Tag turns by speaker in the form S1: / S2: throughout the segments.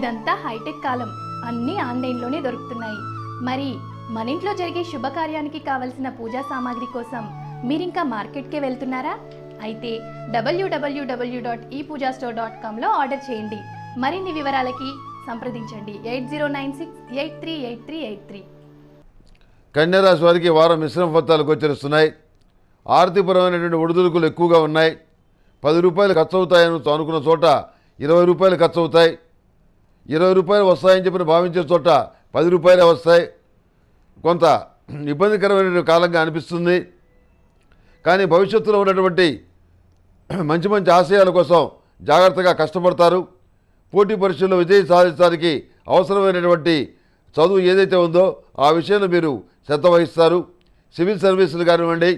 S1: ఇదంతా హైటెక్ కాలం, అన్నీ ఆన్లైన్లోనే దొరుకుతున్నాయి. మరి మన ఇంట్లో జరిగే శుభకార్యానికి కావలసిన పూజా సామాగ్రి కోసం మీరింకా మార్కెట్కే వెళ్తున్నారా? అయితే www.epoojastore.comలో ఆర్డర్ చేయండి. మరిన్ని వివరాలకి సంప్రదించండి 8096838383.
S2: కన్యారాశి వారికి వారం మిశ్రమ ఫలితాలు గోచరిస్తున్నాయి. ఆర్థికపరమైనటువంటి ఒడిదుడుకులు ఎక్కువగా ఉన్నాయి. 10 రూపాయలు ఖర్చు అవుతాయని అనుకున్న చోట 20 రూపాయలు ఖర్చు అవుతాయి. 20 రూపాయలు వస్తాయని చెప్పి భావించే చోట 10 రూపాయలే వస్తాయి. కొంత ఇబ్బందికరమైన కాలంగా అనిపిస్తుంది. కానీ భవిష్యత్తులో ఉన్నటువంటి మంచి మంచి ఆశయాల కోసం జాగ్రత్తగా కష్టపడతారు. పోటీ పరీక్షల్లో విజయం సాధించడానికి అవసరమైనటువంటి చదువు ఏదైతే ఉందో ఆ విషయంలో మీరు శ్రద్ధ వహిస్తారు. సివిల్ సర్వీసులు కానివ్వండి,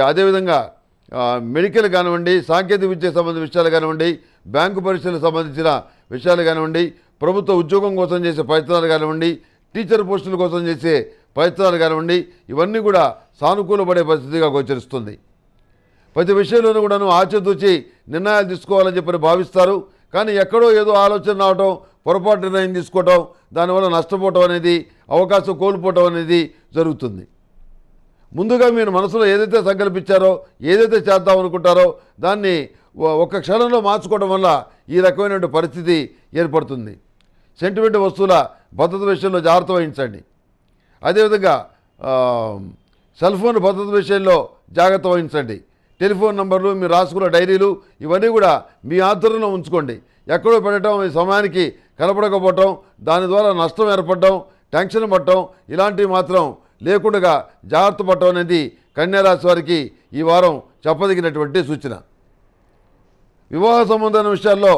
S2: అదేవిధంగా మెడికల్ కానివ్వండి, సాంకేతిక విద్యకు సంబంధించిన విషయాలు కానివ్వండి, బ్యాంకు పరీక్షలకు సంబంధించిన విషయాలు కానివ్వండి, ప్రభుత్వ ఉద్యోగం కోసం చేసే ప్రయత్నాలు కానివ్వండి, టీచర్ పోస్టుల కోసం చేసే ప్రయత్నాలు కానివ్వండి, ఇవన్నీ కూడా సానుకూలపడే పరిస్థితిగా గోచరిస్తుంది. ప్రతి విషయంలోనూ కూడాను ఆచితూచి నిర్ణయాలు తీసుకోవాలని చెప్పి భావిస్తారు. కానీ ఎక్కడో ఏదో ఆలోచన రావటం, పొరపాటు నిర్ణయం తీసుకోవటం, దానివల్ల నష్టపోవటం అనేది, అవకాశం కోల్పోవటం అనేది జరుగుతుంది. ముందుగా మీరు మనసులో ఏదైతే సంకల్పించారో, ఏదైతే చేద్దాం అనుకుంటారో దాన్ని ఒక్క క్షణంలో మార్చుకోవడం వల్ల ఈ రకమైనటువంటి పరిస్థితి ఏర్పడుతుంది. సెంటిమెంట్ వస్తువుల భద్రత విషయంలో జాగ్రత్త వహించండి. అదేవిధంగా సెల్ ఫోన్ భద్రత విషయంలో జాగ్రత్త వహించండి. టెలిఫోన్ నంబర్లు, మీరు రాసుకున్న డైరీలు ఇవన్నీ కూడా మీ ఆధ్వర్యంలో ఉంచుకోండి. ఎక్కడో పెట్టడం, ఈ సమయానికి కనపడకపోవటం, దాని ద్వారా నష్టం ఏర్పడటం, టెన్షన్ పడటం ఇలాంటివి మాత్రం లేకుండా జాగ్రత్త పడటం అనేది కన్యారాశి వారికి ఈ వారం చెప్పదగినటువంటి సూచన. వివాహ సంబంధమైన విషయాల్లో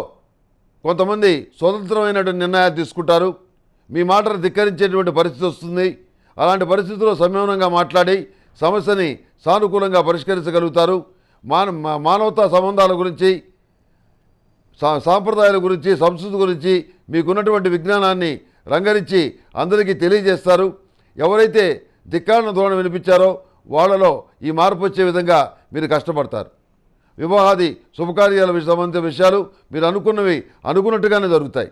S2: కొంతమంది స్వతంత్రమైనటువంటి నిర్ణయాలు తీసుకుంటారు. మీ మాటను ధిక్కరించేటువంటి పరిస్థితి వస్తుంది. అలాంటి పరిస్థితుల్లో సంయమనంగా మాట్లాడి సమస్యని సానుకూలంగా పరిష్కరించగలుగుతారు. మానవతా సంబంధాల గురించి, సాంప్రదాయాల గురించి, సంస్కృతి గురించి మీకున్నటువంటి విజ్ఞానాన్ని రంగరించి అందరికీ తెలియజేస్తారు. ఎవరైతే ధిక్కారణ ధోరణి వినిపించారో వాళ్ళలో ఈ మార్పు వచ్చే విధంగా మీరు కష్టపడతారు. వివాహాది శుభకార్యాలకు సంబంధించిన విషయాలు మీరు అనుకున్నవి అనుకున్నట్టుగానే జరుగుతాయి.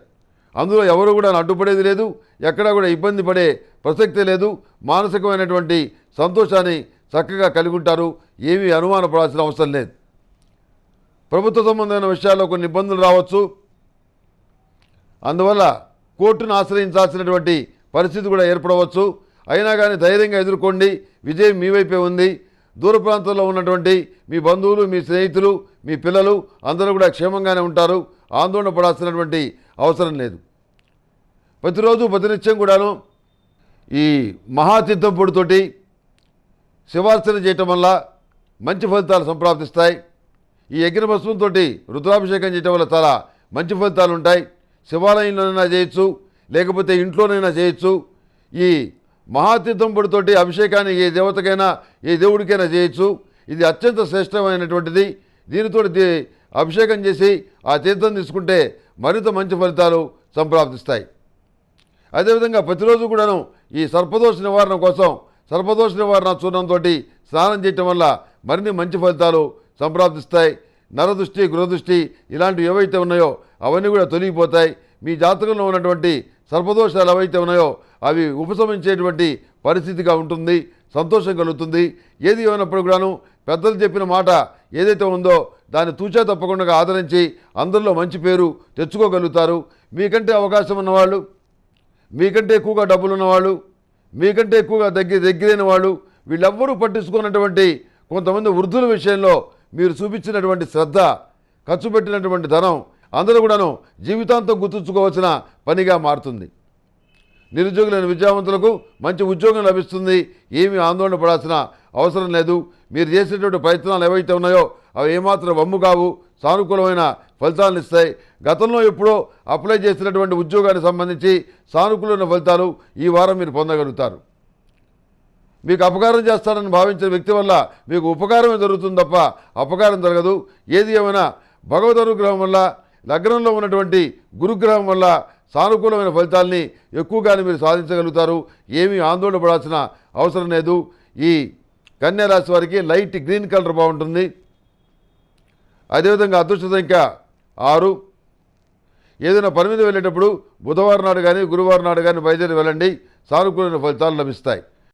S2: అందులో ఎవరు కూడా అడ్డుపడేది లేదు, ఎక్కడా కూడా ఇబ్బంది పడే ప్రసక్తే లేదు. మానసికమైనటువంటి సంతోషాన్ని చక్కగా కలిగి ఉంటారు. ఏమీ అనుమానపడాల్సిన అవసరం లేదు. ప్రభుత్వ సంబంధమైన విషయాల్లో కొన్ని ఇబ్బందులు రావచ్చు. అందువల్ల కోర్టును ఆశ్రయించాల్సినటువంటి పరిస్థితి కూడా ఏర్పడవచ్చు. అయినా కానీ ధైర్యంగా ఎదుర్కోండి. విజయం మీ వైపే ఉంది. దూర ప్రాంతంలో ఉన్నటువంటి మీ బంధువులు, మీ స్నేహితులు, మీ పిల్లలు అందరూ కూడా క్షేమంగానే ఉంటారు. ఆందోళన పడాల్సినటువంటి అవసరం లేదు. ప్రతిరోజు ప్రతినిత్యం కూడాను ఈ మహాతీర్థం పొడితోటి శివార్చన చేయటం వల్ల మంచి ఫలితాలు సంప్రాప్తిస్తాయి. ఈ యజ్ఞ భస్మంతో రుద్రాభిషేకం చేయటం వల్ల చాలా మంచి ఫలితాలు ఉంటాయి. శివాలయంలోనైనా చేయొచ్చు, లేకపోతే ఇంట్లోనైనా చేయొచ్చు. ఈ మహాతీర్థం పొడితోటి అభిషేకాన్ని ఏ దేవతకైనా, ఏ దేవుడికైనా చేయొచ్చు. ఇది అత్యంత శ్రేష్టమైనటువంటిది. దీనితో అభిషేకం చేసి ఆ తీర్థం తీసుకుంటే మరింత మంచి ఫలితాలు సంప్రాప్తిస్తాయి. అదేవిధంగా ప్రతిరోజు కూడాను ఈ సర్పదోష నివారణ కోసం సర్పదోష నివారణ చూర్ణంతో స్నానం చేయటం వల్ల మరిన్ని మంచి ఫలితాలు సంప్రాప్తిస్తాయి. నరదృష్టి, గృహదృష్టి ఇలాంటివి ఏవైతే ఉన్నాయో అవన్నీ కూడా తొలగిపోతాయి. మీ జాతకంలో ఉన్నటువంటి సర్పదోషాలు ఏవైతే ఉన్నాయో అవి ఉపశమించేటువంటి పరిస్థితిగా ఉంటుంది. సంతోషం కలుగుతుంది. ఏది ఏమైనప్పుడు కూడాను పెద్దలు చెప్పిన మాట ఏదైతే ఉందో దాన్ని తూచా తప్పకుండా ఆదరించి అందరిలో మంచి పేరు తెచ్చుకోగలుగుతారు. మీకంటే అవకాశం ఉన్నవాళ్ళు, మీకంటే ఎక్కువగా డబ్బులు ఉన్నవాళ్ళు, మీకంటే ఎక్కువగా దగ్గరైన వాళ్ళు, వీళ్ళెవ్వరూ పట్టించుకున్నటువంటి కొంతమంది వృద్ధుల విషయంలో మీరు చూపించినటువంటి శ్రద్ధ, ఖర్చు పెట్టినటువంటి ధనం అందరూ కూడాను జీవితాంతం గుర్తుంచుకోవాల్సిన పనిగా మారుతుంది. నిరుద్యోగులైన విద్యావంతులకు మంచి ఉద్యోగం లభిస్తుంది. ఏమీ ఆందోళన పడాల్సిన అవసరం లేదు. మీరు చేసేటువంటి ప్రయత్నాలు ఏవైతే ఉన్నాయో అవి ఏమాత్రం వమ్ము కావు, సానుకూలమైన ఫలితాలను ఇస్తాయి. గతంలో ఎప్పుడో అప్లై చేసినటువంటి ఉద్యోగానికి సంబంధించి సానుకూలమైన ఫలితాలు ఈ వారం మీరు పొందగలుగుతారు. మీకు అపకారం చేస్తాడని భావించిన వ్యక్తి వల్ల మీకు ఉపకారమే జరుగుతుంది తప్ప అపకారం జరగదు. ఏది ఏమైనా భగవద్ అనుగ్రహం వల్ల, లగ్నంలో ఉన్నటువంటి గురుగ్రహం వల్ల సానుకూలమైన ఫలితాలని ఎక్కువగానే మీరు సాధించగలుగుతారు. ఏమీ ఆందోళన పడాల్సిన అవసరం లేదు. ఈ కన్యారాశి వారికి లైట్ గ్రీన్ కలర్ బాగుంటుంది. అదేవిధంగా అదృష్ట సంఖ్య 6. ఏదైనా పని మీద వెళ్ళేటప్పుడు బుధవారం నాడు కానీ గురువారం నాడు కానీ బయలుదేరి వెళ్ళండి. సానుకూలమైన ఫలితాలు లభిస్తాయి.